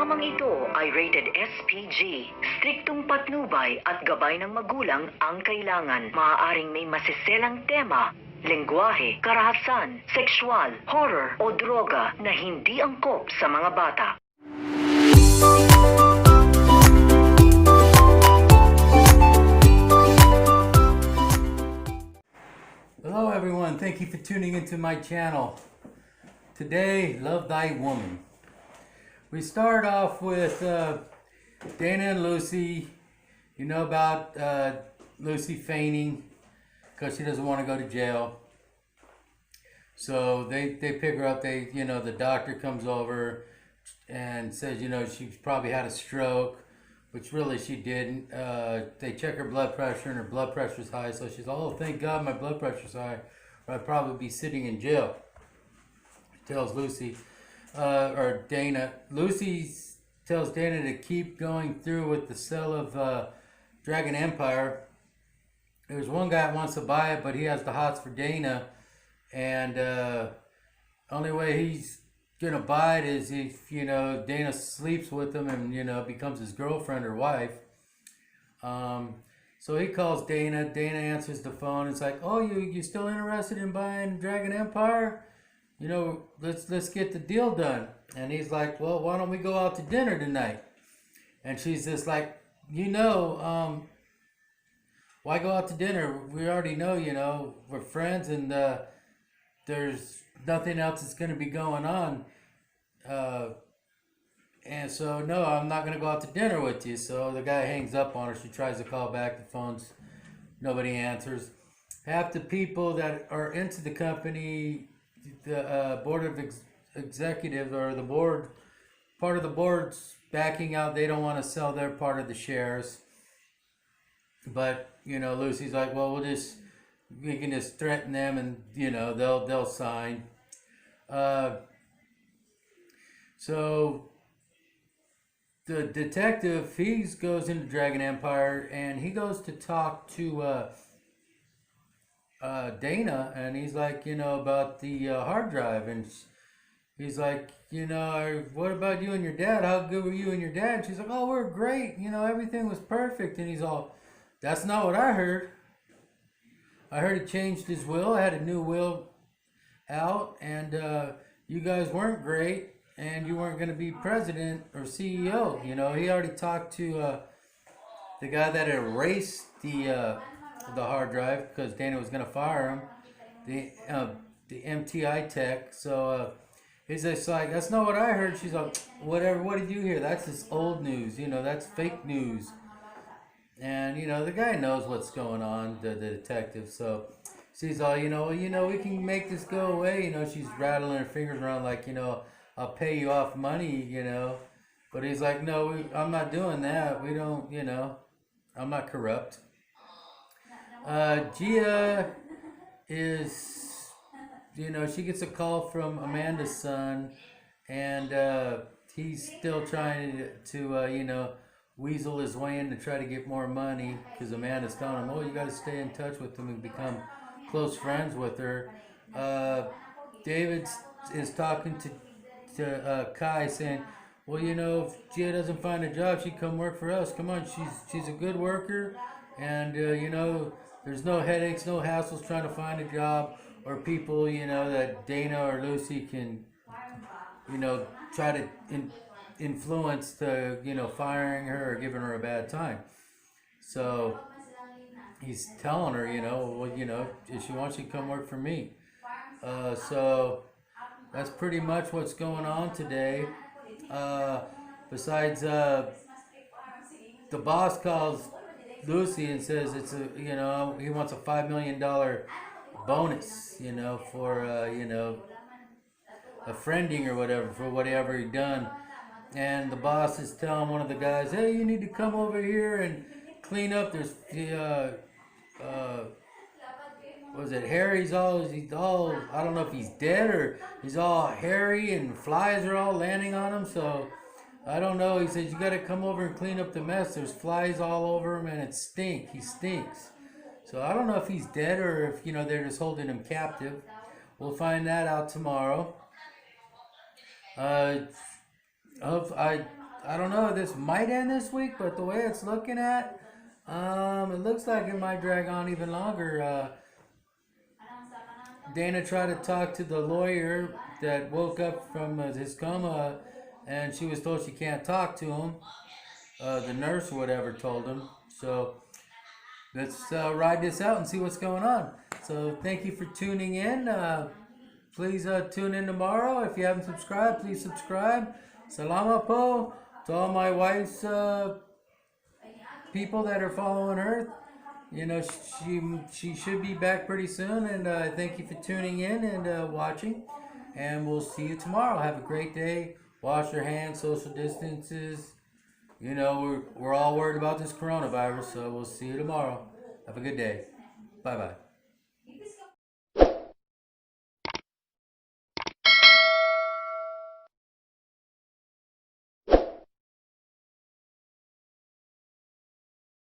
Programang ito ay rated SPG. Striktong patnubay at gabay ng magulang ang kailangan. Maaaring may masiselang tema, lengguwahe, karahasan, sexual, horror o droga na hindi angkop sa mga bata. Hello everyone, thank you for tuning into my channel. Today, Love Thy Woman. We start off with Dana and Lucy. You know about Lucy fainting because she doesn't want to go to jail. So they pick her up. The doctor comes over and says, she's probably had a stroke, which really she didn't. They check her blood pressure and her blood pressure's high. So she's like, oh, thank God my blood pressure's high, or I'd probably be sitting in jail. Tells Lucy, or Dana. Lucy tells Dana to keep going through with the sale of Dragon Empire. There's one guy that wants to buy it, but he has the hots for Dana, and only way he's gonna buy it is if Dana sleeps with him and becomes his girlfriend or wife. So he calls Dana. Dana answers the phone. It's like, oh, you still interested in buying Dragon Empire? Let's get the deal done. And he's like, well, why don't we go out to dinner tonight? And she's just like, why go out to dinner? We already know, we're friends, and there's nothing else that's going to be going on. And so, no, I'm not going to go out to dinner with you. So the guy hangs up on her. She tries to call back. The phone's, nobody answers. Half the people that are into the company, the board of executives, or the board, part of the board's backing out. They don't want to sell their part of the shares. But Lucy's like, well, we can just threaten them, and they'll sign. So the detective, he goes into Dragon Empire, and he goes to talk to Dana, and he's like, about the hard drive, and he's like, what about you and your dad? How good were you and your dad? And she's like, oh, we're great. Everything was perfect. And he's all, that's not what I heard. I heard he changed his will. I had a new will out, and you guys weren't great, and you weren't going to be president or CEO. He already talked to the guy that erased the hard drive because Dana was going to fire him, the MTI tech. So he's just like, that's not what I heard. She's like, whatever, what did you hear? That's just old news, that's fake news. And the guy knows what's going on, the detective. So she's all, we can make this go away. She's rattling her fingers around like, I'll pay you off money, But he's like, no, I'm not doing that. We don't, I'm not corrupt. Gia is, she gets a call from Amanda's son, and he's still trying to weasel his way in to try to get more money, because Amanda's telling him, oh, you got to stay in touch with him and become close friends with her. David is talking to Kai, saying, well, if Gia doesn't find a job, she'd come work for us. Come on, she's a good worker, and there's no headaches, no hassles trying to find a job, or people that Dana or Lucy can try to influence to firing her or giving her a bad time. So he's telling her, if she wants, she can come work for me. So that's pretty much what's going on today. Besides, the boss calls Lucy and says he wants a $5 million bonus, for a friending or whatever, for whatever he done. And the boss is telling one of the guys, hey, you need to come over here and clean up. There's Harry's all, I don't know if he's dead or he's all hairy and flies are all landing on him. So I don't know. He says, you got to come over and clean up the mess. There's flies all over him, and he stinks. So I don't know if he's dead or if, they're just holding him captive. We'll find that out tomorrow. I I don't know. This might end this week, but the way it's looking at, it looks like it might drag on even longer. Dana tried to talk to the lawyer that woke up from his coma, and she was told she can't talk to him. The nurse or whatever told him. So let's ride this out and see what's going on. So thank you for tuning in. Please tune in tomorrow. If you haven't subscribed, please subscribe. Salamat po to all my wife's people that are following her. You know, she should be back pretty soon. And thank you for tuning in and watching. And we'll see you tomorrow. Have a great day. Wash your hands, social distances. You know, we're all worried about this coronavirus, so we'll see you tomorrow. Have a good day. Bye-bye.